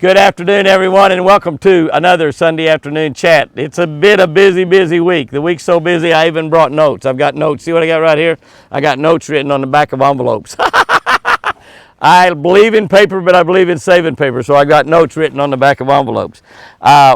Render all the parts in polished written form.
Good afternoon, everyone, and welcome to another Sunday afternoon chat. It's a bit of busy week. The week's so busy, I even brought notes. I've got notes. See what I got right here? I got notes written on the back of envelopes. I believe in paper, but I believe in saving paper, so I got notes written on the back of envelopes.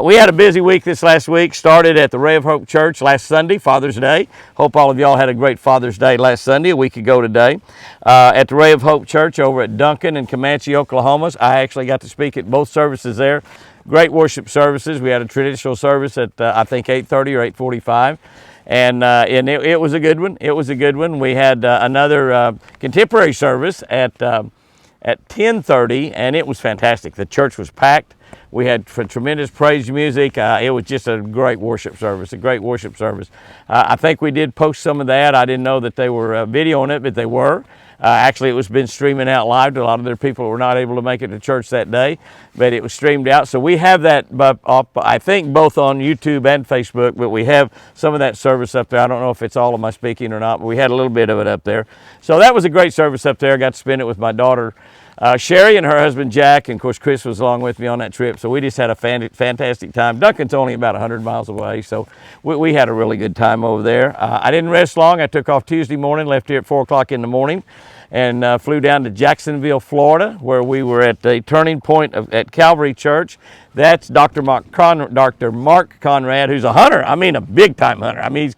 We had a busy week this last week. Started at the Ray of Hope Church last Sunday, Father's Day. Hope all of y'all had a great Father's Day last Sunday, a week ago today. At the Ray of Hope Church over at Duncan in Comanche, Oklahoma. I actually got to speak at both services there. Great worship services. We had a traditional service at, I think, 8:30 or 8:45. And it was a good one. It was a good one. We had another contemporary service at 10:30, and it was fantastic. The church was packed. We had tremendous praise music. It was just a great worship service, I think we did post some of that. I didn't know that they were videoing it, but they were. Actually, it was been streaming out live to a lot of their people who were not able to make it to church that day, but it was streamed out. So we have that up, I think, both on YouTube and Facebook, but we have some of that service up there. I don't know if it's all of my speaking or not, but we had a little bit of it up there. So that was a great service up there. I got to spend it with my daughter, Sherry, and her husband, Jack, and of course, Chris was along with me on that trip. So we just had a fantastic time. Duncan's only about 100 miles away, so we had a really good time over there. I didn't rest long. I took off Tuesday morning, left here at 4 o'clock in the morning, and flew down to Jacksonville, Florida, where we were at a turning point at Calvary Church. That's Dr. Mark Conrad, who's a hunter. I mean, a big-time hunter. I mean,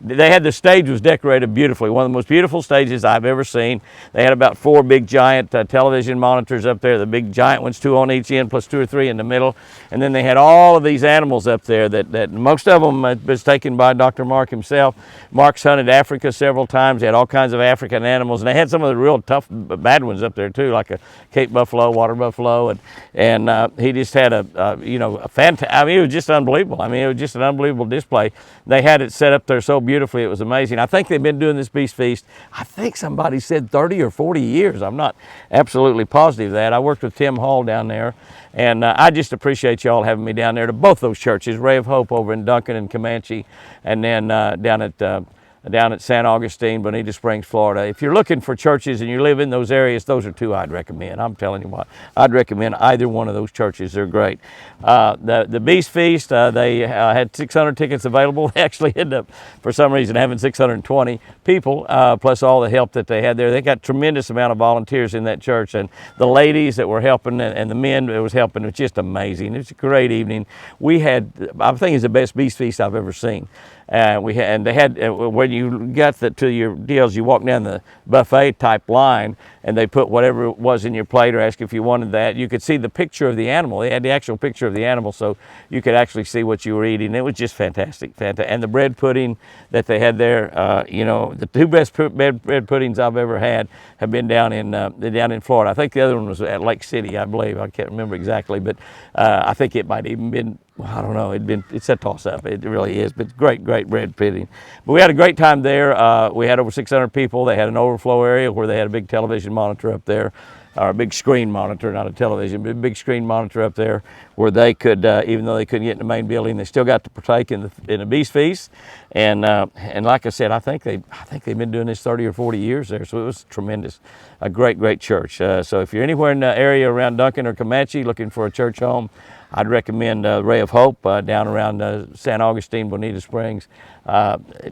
they had the stage was decorated beautifully, one of the most beautiful stages I've ever seen. They had about 4 big giant television monitors up there, the big giant ones, 2 on each end plus 2 or 3 in the middle. And then they had all of these animals up there that most of them was taken by Dr. Mark himself. Mark's hunted Africa several times. He had all kinds of African animals, and they had some of the real tough, bad ones up there too, like a Cape buffalo, water buffalo, and he just had I mean, it was just unbelievable. I mean, it was just an unbelievable display. They had it set up there so beautifully, it was amazing. I think they've been doing this Beast Feast, I think somebody said 30 or 40 years. I'm not absolutely positive of that. I worked with Tim Hall down there, and I just appreciate y'all having me down there to both those churches, Ray of Hope over in Duncan and Comanche, and then down at San Augustine, Bonita Springs, Florida. If you're looking for churches and you live in those areas, those are 2 I'd recommend. I'm telling you what, I'd recommend either one of those churches. They're great. The Beast Feast, they had 600 tickets available. They actually ended up, for some reason, having 620 people, plus all the help that they had there. They got tremendous amount of volunteers in that church, and the ladies that were helping and the men that was helping, it was just amazing. It was a great evening. We had, I think it's the best Beast Feast I've ever seen. They had when you got to your deals, you walk down the buffet type line, and they put whatever was in your plate or ask if you wanted that. You could see the picture of the animal. They had the actual picture of the animal, so you could actually see what you were eating. It was just fantastic. And the bread pudding that they had there, you know, the 2 best bread puddings I've ever had have been down in Florida. I think the other one was at Lake City, I believe. I can't remember exactly, but I think it might even been, I don't know, it's a toss-up. It really is, but great bread pudding. But we had a great time there. We had over 600 people. They had an overflow area where they had a big television monitor up there, or a big screen monitor, not a television, but a big screen monitor up there where they could, even though they couldn't get in the main building, they still got to partake in the Beast Feast. And like I said, I think they've been doing this 30 or 40 years there, so it was tremendous. A great church. So if you're anywhere in the area around Duncan or Comanche looking for a church home, I'd recommend Ray of Hope down around San Augustine, Bonita Springs,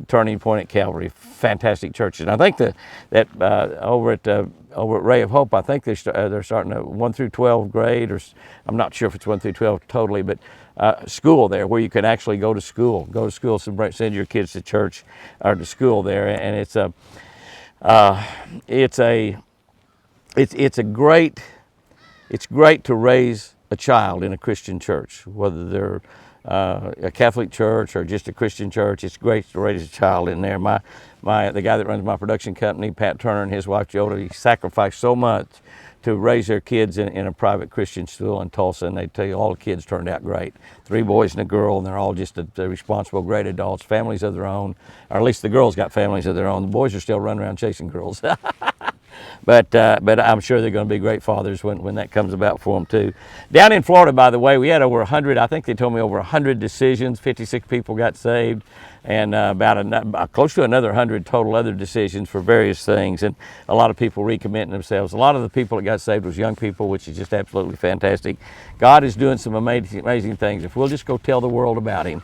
Turning Point at Calvary. Fantastic churches. And I think that over at Ray of Hope, I think they're starting a 1 through 12 grade, or I'm not sure if it's 1 through 12 totally, but school there where you can actually go to school, send your kids to church or to school there, and it's great to raise a child in a Christian church, whether they're a Catholic church or just a Christian church. It's great to raise a child in there. The guy that runs my production company, Pat Turner, and his wife Joda, he sacrificed so much to raise their kids in a private Christian school in Tulsa, and they tell you all the kids turned out great. 3 boys and a girl, and they're all just responsible, great adults, families of their own, or at least the girls got families of their own. The boys are still running around chasing girls. But I'm sure they're going to be great fathers when that comes about for them too. Down in Florida, by the way, we had over 100, I think they told me over 100 decisions, 56 people got saved, and close to another 100 total other decisions for various things, and a lot of people recommitting themselves. A lot of the people that got saved was young people, which is just absolutely fantastic. God is doing some amazing things. If we'll just go tell the world about him,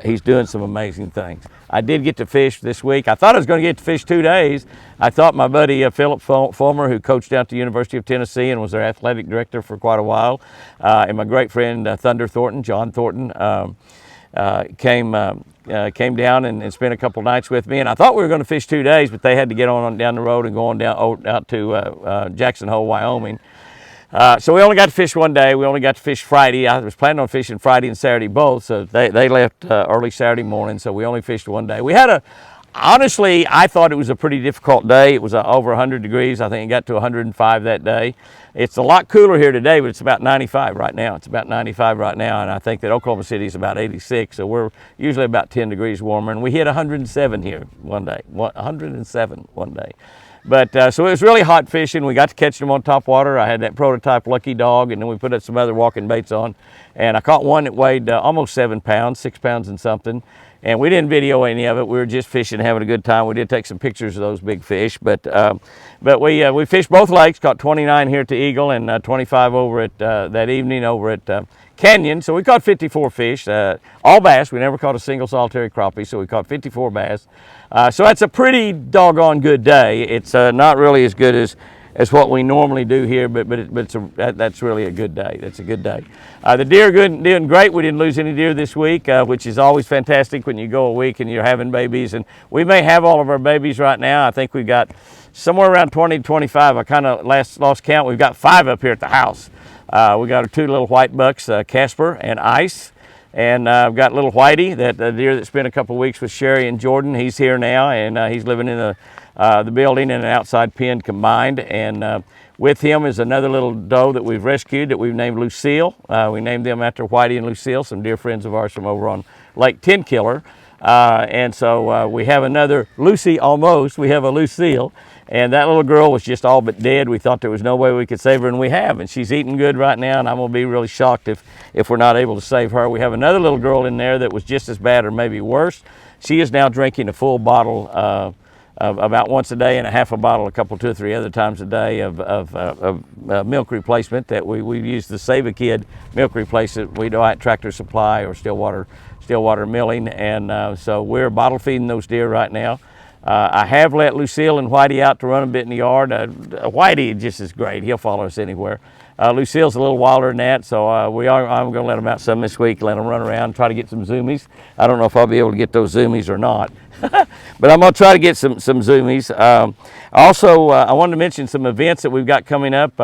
he's doing some amazing things. I did get to fish this week. I thought I was going to get to fish 2 days. I thought my buddy Philip Fulmer, who coached down at the University of Tennessee and was their athletic director for quite a while, and my great friend Thunder Thornton, John Thornton, came down and spent a couple nights with me. And I thought we were going to fish 2 days, but they had to get on down the road and go on down out to Jackson Hole, Wyoming. So we only got to fish 1 day. We only got to fish Friday. I was planning on fishing Friday and Saturday both, so they left early Saturday morning, so we only fished 1 day. We had honestly, I thought it was a pretty difficult day. It was over 100 degrees. I think it got to 105 that day. It's a lot cooler here today, but it's about 95 right now. It's about 95 right now, and I think that Oklahoma City is about 86, so we're usually about 10 degrees warmer, and we hit 107 here 1 day, 107 1 day. But so it was really hot fishing. We got to catch them on top water. I had that prototype Lucky Dog, and then we put up some other walking baits on. And I caught one that weighed almost 7 pounds, 6 pounds and something. And we didn't video any of it. We were just fishing, having a good time. We did take some pictures of those big fish. But we fished both lakes, caught 29 here at the Eagle and 25 over at that evening over at Canyon. So we caught 54 fish, all bass. We never caught a single solitary crappie, so we caught 54 bass. So that's a pretty doggone good day. It's not really as good as what we normally do here, but that's really a good day. That's a good day. The deer are doing great. We didn't lose any deer this week, which is always fantastic when you go a week and you're having babies. And we may have all of our babies right now. I think we've got somewhere around 20 to 25. I kind of lost count. We've got 5 up here at the house. We got our 2 little white bucks, Casper and Ice. And I've got little Whitey, that deer that spent a couple of weeks with Sherry and Jordan. He's here now, and he's living in the building and an outside pen combined. And with him is another little doe that we've rescued that we've named Lucille. We named them after Whitey and Lucille, some dear friends of ours from over on Lake Tenkiller. And so we have another Lucy almost. We have a Lucille. And that little girl was just all but dead. We thought there was no way we could save her, and we have. And she's eating good right now, and I'm going to be really shocked if we're not able to save her. We have another little girl in there that was just as bad or maybe worse. She is now drinking a full bottle about once a day and a half a bottle a couple, 2 or 3 other times a day of milk replacement that we use the Save a Kid milk replacement. We do at Tractor Supply or Stillwater Milling, and so we're bottle feeding those deer right now. I have let Lucille and Whitey out to run a bit in the yard. Whitey just is great. He'll follow us anywhere. Lucille's a little wilder than that, so I'm going to let them out some this week, let them run around, try to get some zoomies. I don't know if I'll be able to get those zoomies or not, but I'm going to try to get some zoomies. Also, I wanted to mention some events that we've got coming up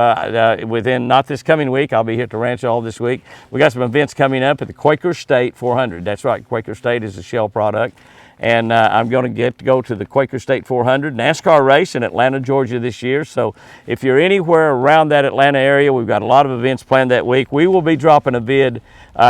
within, not this coming week. I'll be here at the ranch all this week. We got some events coming up at the Quaker State 400. That's right, Quaker State is a Shell product. And I'm going to get to go to the Quaker State 400 NASCAR race in Atlanta, Georgia this year. So if you're anywhere around that Atlanta area, we've got a lot of events planned that week. We will be dropping a vid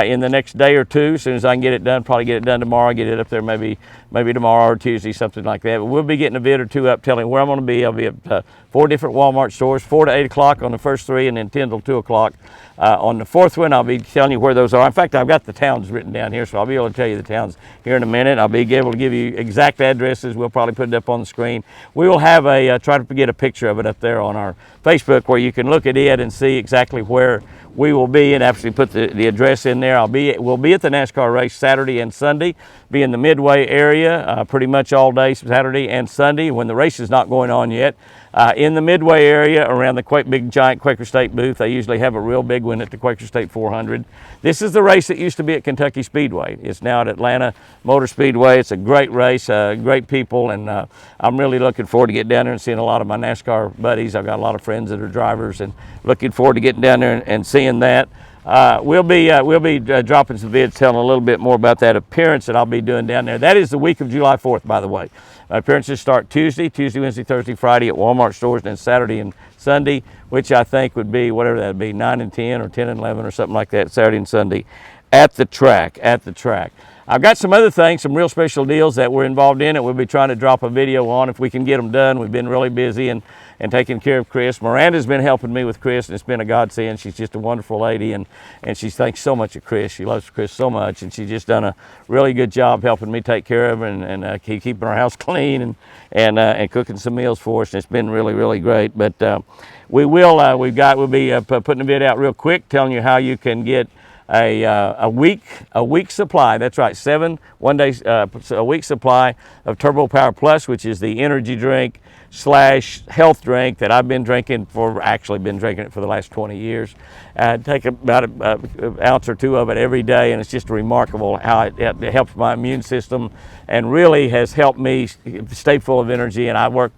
in the next day or two. As soon as I can get it done, probably get it done tomorrow, get it up there maybe tomorrow or Tuesday, something like that. But we'll be getting a vid or two up telling where I'm going to be. I'll be at 4 different Walmart stores, 4 to 8 o'clock on the first 3, and then 10 till 2 o'clock. On the 4th one, I'll be telling you where those are. In fact, I've got the towns written down here, so I'll be able to tell you the towns here in a minute. I'll be able to give you exact addresses. We'll probably put it up on the screen. We will have try to get a picture of it up there on our Facebook where you can look at it and see exactly where we will be, and actually put the address in there. We'll be at the NASCAR race Saturday and Sunday, be in the Midway area pretty much all day Saturday and Sunday when the race is not going on yet. In the Midway area around the big giant Quaker State booth. They usually have a real big one at the Quaker State 400. This is the race that used to be at Kentucky Speedway. It's now at Atlanta Motor Speedway. It's a great race, great people, and I'm really looking forward to getting down there and seeing a lot of my NASCAR buddies. I've got a lot of friends that are drivers, and looking forward to getting down there and seeing that. We'll be dropping some vids telling a little bit more about that appearance that I'll be doing down there. That is the week of July 4th, by the way. Appearances start Tuesday, Wednesday, Thursday, Friday at Walmart stores, and then Saturday and Sunday, which I think would be whatever that would be, 9 and 10 or 10 and 11 or something like that, Saturday and Sunday. at the track, I've got some other things, some real special deals that we're involved in that we'll be trying to drop a video on if we can get them done. We've been really busy and taking care of Chris. Miranda's been helping me with Chris, and it's been a godsend. She's just a wonderful lady, and she thanks so much of Chris. She loves Chris so much, and she's just done a really good job helping me take care of her and keeping our house clean and cooking some meals for us. And it's been really, really great. But we'll be putting a video out real quick telling you how you can get a week supply. That's right, 7 one-day a week supply of TurboPower Plus, which is the energy drink / health drink that I've been drinking it for the last 20 years. Take about an ounce or two of it every day, and it's just remarkable how it helps my immune system and really has helped me stay full of energy. And I work,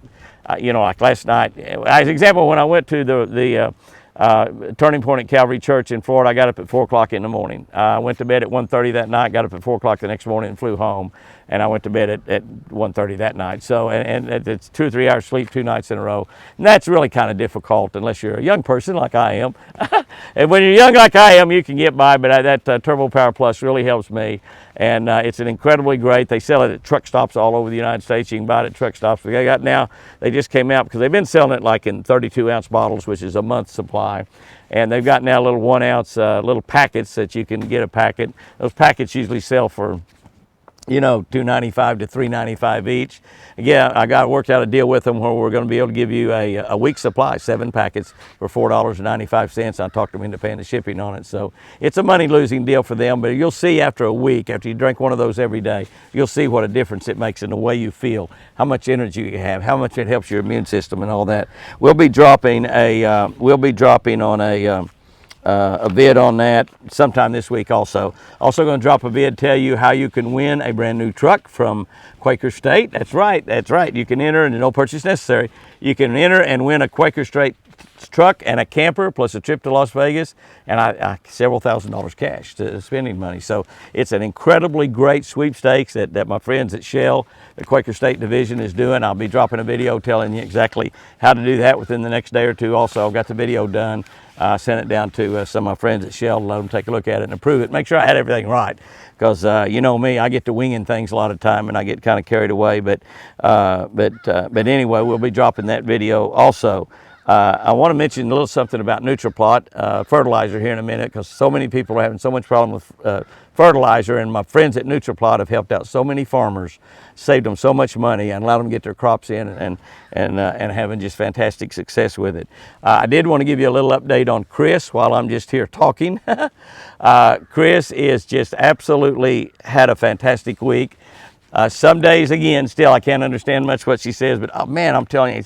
like last night, as an example, when I went to the Turning Point at Calvary Church in Florida, I got up at 4 o'clock in the morning. I went to bed at 1:30 that night, got up at 4 o'clock the next morning and flew home. And I went to bed at 1:30 that night. So, and it's 2 or 3 hours sleep 2 nights in a row. And that's really kind of difficult unless you're a young person like I am. And when you're young like I am, you can get by, but that TurboPower Plus really helps me. And it's an incredibly great, they sell it at truck stops all over the United States. You can buy it at truck stops. They just came out because they've been selling it like in 32-ounce bottles, which is a month's supply. And they've got now little 1-ounce little packets that you can get a packet. Those packets usually sell for $2.95 to $3.95 each. Again, I worked out a deal with them where we're going to be able to give you a week's supply, 7 packets for $4.95. I talked them into paying the shipping on it. So it's a money-losing deal for them, but you'll see after a week, after you drink one of those every day, you'll see what a difference it makes in the way you feel, how much energy you have, how much it helps your immune system and all that. We'll be dropping on a vid on that sometime this week also. Also going to drop a vid, tell you how you can win a brand new truck from Quaker State. That's right. You can enter, and no purchase necessary. You can enter and win a Quaker State truck and a camper plus a trip to Las Vegas and several $1,000s cash to spending money. So it's an incredibly great sweepstakes that my friends at Shell, the Quaker State division, is doing. I'll be dropping a video telling you exactly how to do that within the next day or two. Also, I've got the video done. I sent it down to some of my friends at Shell to let them take a look at it and approve it. Make sure I had everything right, because you know me, I get to winging things a lot of time and I get kind of carried away. But anyway, we'll be dropping that video also. I want to mention a little something about Nutriplot fertilizer here in a minute, because so many people are having so much problem with fertilizer, and my friends at Nutriplot have helped out so many farmers, saved them so much money, and allowed them to get their crops in and having just fantastic success with it. I did want to give you a little update on Chris while I'm just here talking. Chris is just absolutely had a fantastic week. Some days, again, still I can't understand much what she says, but oh, man, I'm telling you,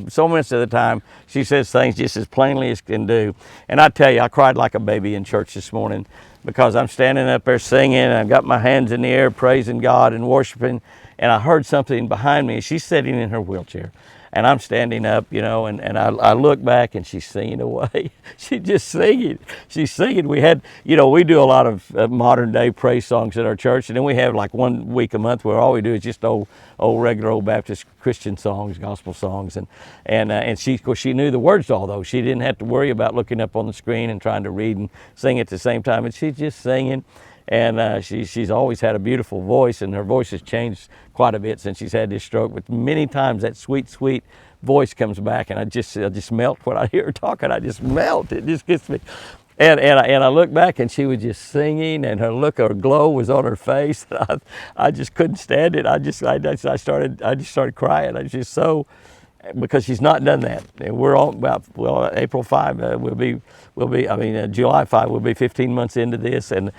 so much of the time she says things just as plainly as can do. And I tell you, I cried like a baby in church this morning, because I'm standing up there singing, and I've got my hands in the air praising God and worshiping, and I heard something behind me. She's sitting in her wheelchair, and I'm standing up, and I look back, and she's singing away. She's just singing. She's singing. We had, we do a lot of modern day praise songs at our church, and then we have like 1 week a month where all we do is just regular old Baptist Christian songs, gospel songs, and she, of course, she knew the words to all those. She didn't have to worry about looking up on the screen and trying to read and sing at the same time, and she's just singing. And she's always had a beautiful voice, and her voice has changed quite a bit since she's had this stroke. But many times that sweet, sweet voice comes back, and I just melt when I hear her talking. I just melt. It just gets me. And I look back, and she was just singing, and her glow was on her face. I just couldn't stand it. I just started crying. I was just so, because she's not done that. And we're all about, April 5 July 5 we'll be 15 months into this, and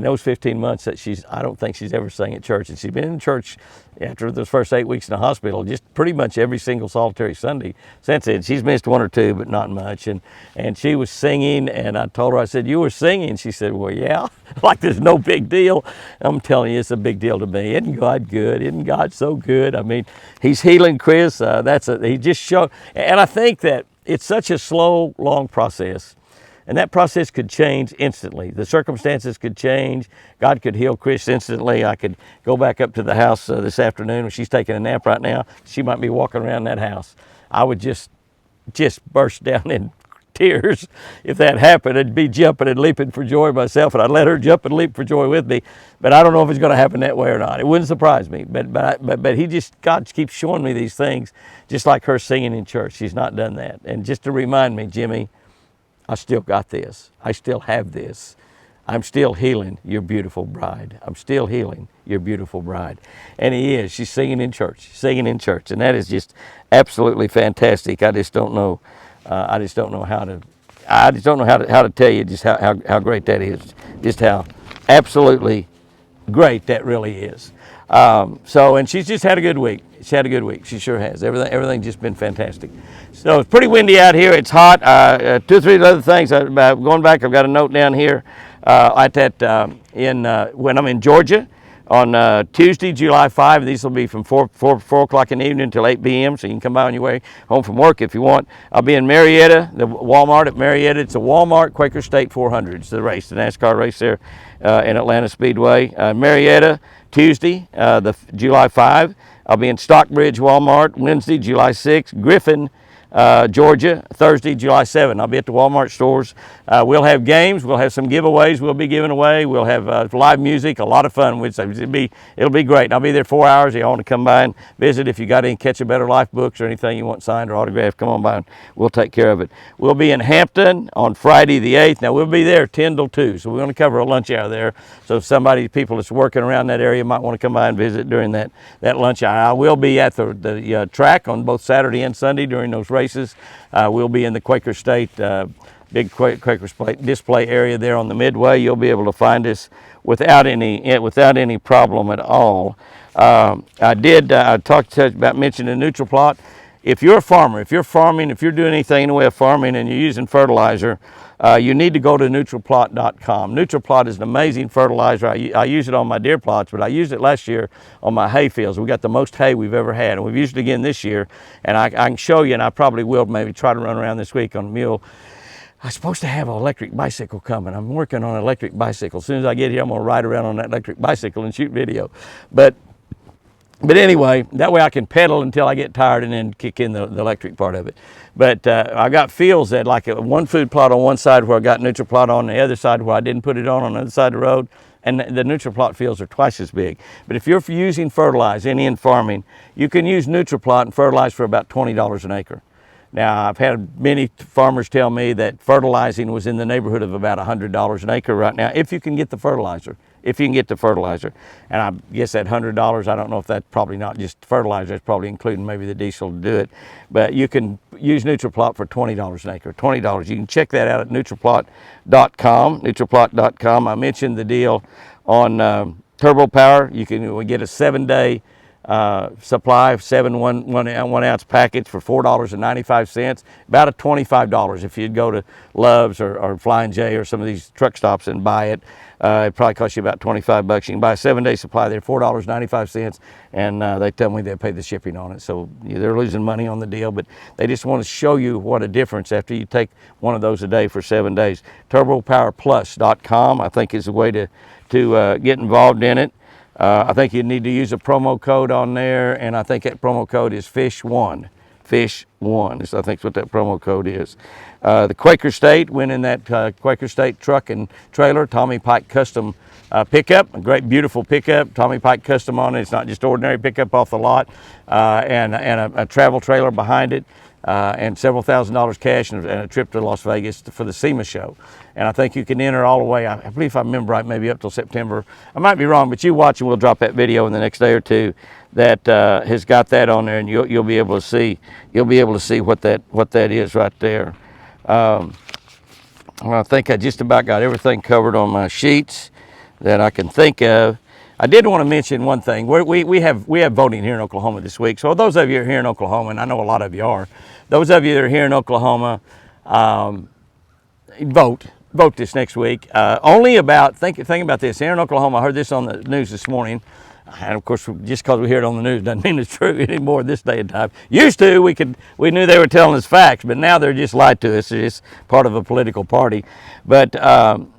those 15 months that I don't think she's ever sang at church. And she's been in church after those first 8 weeks in the hospital, just pretty much every single solitary Sunday since then. She's missed 1 or 2, but not much. And she was singing, and I told her, I said, "You were singing?" She said, "Well, yeah." Like there's no big deal. I'm telling you, it's a big deal to me. Isn't God good? Isn't God so good? I mean, He's healing Chris. He just showed, and I think that it's such a slow, long process. And that process could change instantly. The circumstances could change. God could heal Chris instantly. I could go back up to the house this afternoon when she's taking a nap right now. She might be walking around that house. I would just burst down in tears. If that happened, I'd be jumping and leaping for joy myself, and I'd let her jump and leap for joy with me. But I don't know if it's going to happen that way or not. It wouldn't surprise me. But God keeps showing me these things, just like her singing in church. She's not done that. And just to remind me, Jimmy, I still got this. I still have this. I'm still healing your beautiful bride. I'm still healing your beautiful bride. And he is. She's singing in church, singing in church. And that is just absolutely fantastic. I just don't know how to tell you just how great that is, just how absolutely great that really is. And she's just had a good week. She's had a good week. She sure has. Everything's just been fantastic. So it's pretty windy out here. It's hot. 2 or 3 other things. Going back, I've got a note down here when I'm in Georgia on Tuesday, July 5. These will be from 4 o'clock in the evening until 8 p.m. So you can come by on your way home from work if you want. I'll be in Marietta, the Walmart at Marietta. It's a Walmart Quaker State 400. It's the race, the NASCAR race there in Atlanta Speedway. Marietta, Tuesday, July 5. I'll be in Stockbridge Walmart Wednesday, July 6. Griffin, Georgia, Thursday, July 7. I'll be at the Walmart stores. We'll have games. We'll have some giveaways we'll be giving away. We'll have live music, a lot of fun. It'll be great. I'll be there 4 hours. You want to come by and visit. If you got any Catch a Better Life books or anything you want signed or autographed, come on by and we'll take care of it. We'll be in Hampton on Friday the 8th. Now, we'll be there 10 till 2, so we're going to cover a lunch hour there. So if people that's working around that area might want to come by and visit during that lunch hour. I will be at the track on both Saturday and Sunday during those races. We'll be in the Quaker State, big Quaker State display area there on the Midway. You'll be able to find us without any problem at all. I talked to you about mentioning Nutriplot. If you're a farmer, if you're farming, if you're doing anything in the way of farming and you're using fertilizer, you need to go to Nutriplot.com. Nutriplot is an amazing fertilizer. I use it on my deer plots, but I used it last year on my hay fields. We got the most hay we've ever had, and we've used it again this year. And I can show you, and I probably will maybe try to run around this week on a mule. I'm supposed to have an electric bicycle coming. I'm working on an electric bicycle. As soon as I get here, I'm going to ride around on that electric bicycle and shoot video. But anyway, that way I can pedal until I get tired and then kick in the electric part of it. But I got fields that like one food plot on one side where I got Nutriplot on the other side where I didn't put it on the other side of the road. And the Nutriplot fields are twice as big. But if you're using fertilizer, any in farming, you can use Nutriplot and fertilize for about $20 an acre. Now, I've had many farmers tell me that fertilizing was in the neighborhood of about $100 an acre right now, if you can get the fertilizer. And I guess that $100, I don't know if that's probably not just fertilizer, it's probably including maybe the diesel to do it. But you can use Nutriplot for $20 an acre, $20. You can check that out at Nutriplot.com. I mentioned the deal on TurboPower. We get a 7-day supply of 7 one ounce packets for $4.95, about $25 if you'd go to Love's or Flying J or some of these truck stops and buy it. It probably costs you about $25. You can buy a 7-day supply there, $4.95, and they tell me they pay the shipping on it. So they're losing money on the deal, but they just want to show you what a difference after you take one of those a day for 7 days. TurboPowerPlus.com, I think, is the way to get involved in it. I think you need to use a promo code on there, and I think that promo code is FISH1. FISH1 I think what that promo code is. The Quaker State went in that Quaker State truck and trailer, Tommy Pike Custom pickup, a great beautiful pickup, Tommy Pike Custom on it. It's not just ordinary pickup off the lot, and a travel trailer behind it. And several $1,000s cash and a trip to Las Vegas for the SEMA show. And I think you can enter all the way, I believe if I remember right, maybe up till September. I might be wrong, but you watch and we'll drop that video in the next day or two that has got that on there, and you'll be able to see what that is right there. I think I just about got everything covered on my sheets that I can think of. I did want to mention one thing. We have voting here in Oklahoma this week. So those of you who are here in Oklahoma, and I know a lot of you are, those of you that are here in Oklahoma, vote this next week. Only about, think about this, here in Oklahoma, I heard this on the news this morning, and of course, just because we hear it on the news doesn't mean it's true anymore this day and time. Used to, we knew they were telling us facts, but now they're just lied to us. They're just part of a political party. But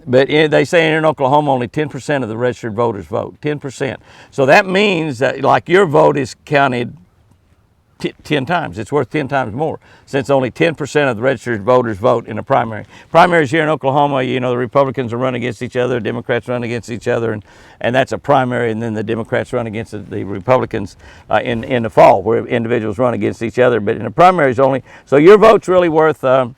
they say in Oklahoma only 10% of the registered voters vote, 10%. So that means that like your vote is counted 10 times. It's worth 10 times more, since only 10% of the registered voters vote in a primary. Primaries here in Oklahoma, you know, the Republicans will run against each other, Democrats run against each other, and that's a primary, and then the Democrats run against the Republicans in the fall, where individuals run against each other. But in the primaries only, so your vote's really worth 10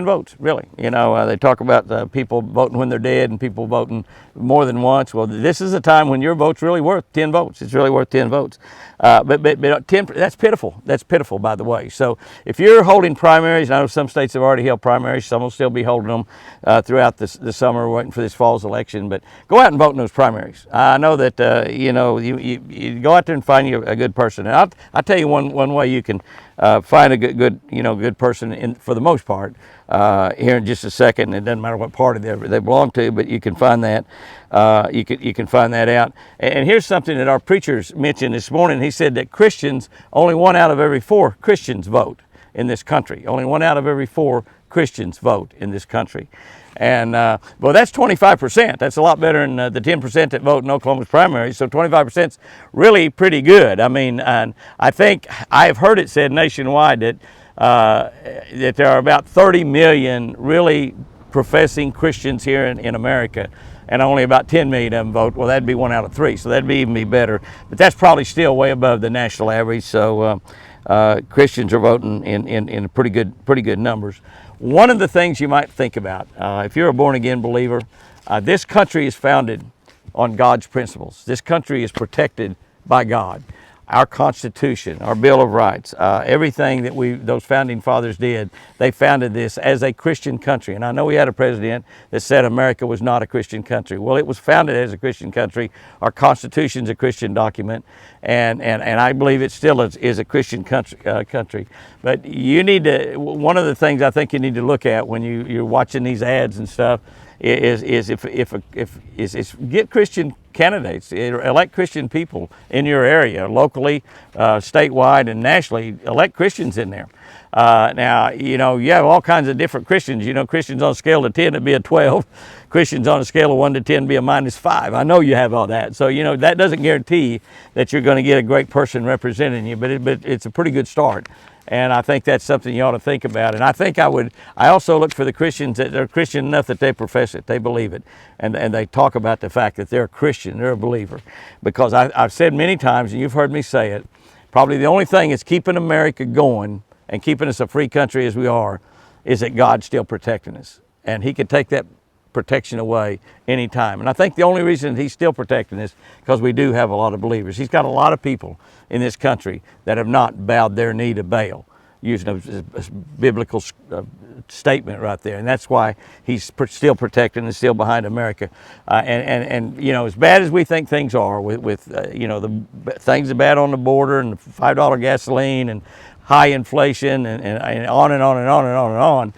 votes, really. You know, they talk about people voting when they're dead and people voting more than once. Well, this is a time when your vote's really worth 10 votes. It's really worth 10 votes. But 10, that's pitiful. That's pitiful, by the way. So if you're holding primaries, I know some states have already held primaries. Some will still be holding them throughout the summer, waiting for this fall's election. But go out and vote in those primaries. I know that, you know, you go out there and find you a good person. And I'll tell you one way you can find a good person for the most part here in just a second. It doesn't matter what party they belong to, but you can find that. You can find that out. And here's something that our preachers mentioned this morning. He said that Christians, only 1 out of every 4 Christians vote in this country. Only 1 out of every 4 Christians vote in this country. And well, that's 25%. That's a lot better than the 10% that vote in Oklahoma's primaries. So 25% is really pretty good. I mean, and I think I've heard it said nationwide that there are about 30 million really professing Christians here in America, and only about 10 million of them vote. Well, that'd be 1 out of 3, so that'd be even be better. But that's probably still way above the national average. So Christians are voting in pretty good numbers. One of the things you might think about, if you're a born-again believer, this country is founded on God's principles. This country is protected by God. Our Constitution, our Bill of Rights, everything that those founding fathers did, they founded this as a Christian country. And I know we had a president that said America was not a Christian country. Well, it was founded as a Christian country. Our Constitution's a Christian document, and I believe it still is a Christian country. But you need to, one of the things I think you need to look at when you're watching these ads and stuff is get Christian candidates, elect Christian people in your area, locally, statewide, and nationally. Elect Christians in there. Now, you know, you have all kinds of different Christians. You know, Christians on a scale of 10 would be a 12. Christians on a scale of 1 to 10 would be a -5. I know you have all that. So, you know, that doesn't guarantee that you're going to get a great person representing you, but it's a pretty good start. And I think that's something you ought to think about. And I think I also look for the Christians that they're Christian enough that they profess it, they believe it, and they talk about the fact that they're a Christian, they're a believer. Because I've said many times, and you've heard me say it, probably the only thing that's keeping America going and keeping us a free country as we are is that God's still protecting us. And He could take that protection away anytime. And I think the only reason He's still protecting us because we do have a lot of believers. He's got a lot of people in this country that have not bowed their knee to Baal, using a biblical statement right there. And that's why He's still protecting and still behind America. And you know, as bad as we think things are with you know, the things are bad on the border and the $5 gasoline and high inflation and on and on and on and on and on.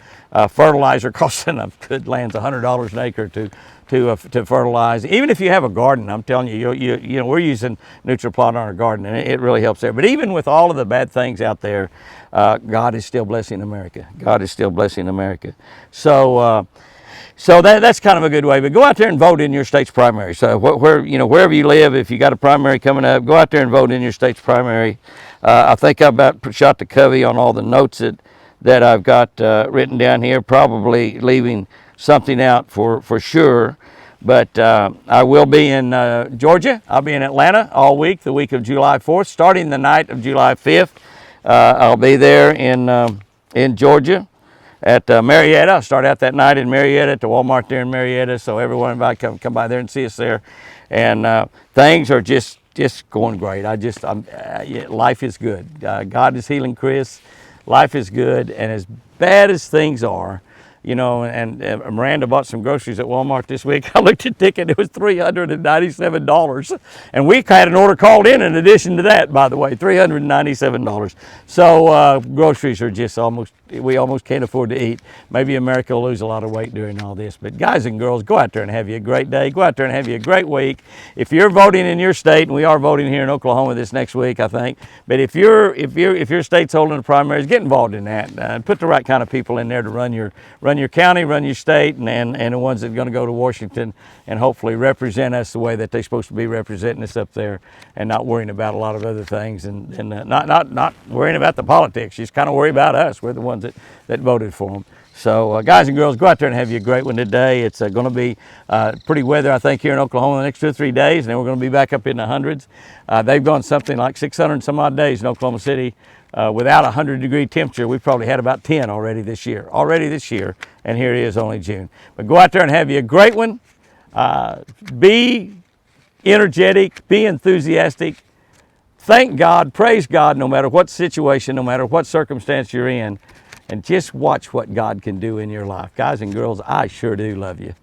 Fertilizer costing good lands $100 an acre to fertilize. Even if you have a garden, I'm telling you, you know, we're using Nutriplot on our garden, and it really helps there. But even with all of the bad things out there, God is still blessing America. God is still blessing America. So that's kind of a good way. But go out there and vote in your state's primary. So wherever you live, if you got a primary coming up, go out there and vote in your state's primary. I think I about shot the covey on all the notes that I've got written down here, probably leaving something out for sure. But I will be in Georgia. I'll be in Atlanta all week, the week of July 4th, starting the night of July 5th. I'll be there in Georgia at Marietta. I'll start out that night in Marietta at the Walmart there in Marietta, so everyone invite come by there and see us there. And things are just going great. Life is good. God is healing Chris. Life is good, and as bad as things are, you know, and Miranda bought some groceries at Walmart this week. I looked at the ticket, it was $397. And we had an order called in addition to that, by the way, $397. So groceries are just almost we almost can't afford to eat. Maybe America will lose a lot of weight during all this. But guys and girls, go out there and have you a great day. Go out there and have you a great week. If you're voting in your state, and we are voting here in Oklahoma this next week, I think. But if your state's holding the primaries, get involved in that. Put the right kind of people in there to run your county, run your state, and the ones that are going to go to Washington and hopefully represent us the way that they're supposed to be representing us up there, and not worrying about a lot of other things, and not worrying about the politics. Just kind of worry about us. We're the ones that voted for them. So guys and girls, go out there and have you a great one today. It's going to be pretty weather, I think, here in Oklahoma the next 2 or 3 days, and then we're going to be back up in the hundreds. They've gone something like 600 and some odd days in Oklahoma City without a 100-degree temperature. We've probably had about 10 already this year, and here it is, only June. But go out there and have you a great one. Be energetic, be enthusiastic. Thank God, praise God, no matter what situation, no matter what circumstance you're in, and just watch what God can do in your life. Guys and girls, I sure do love you.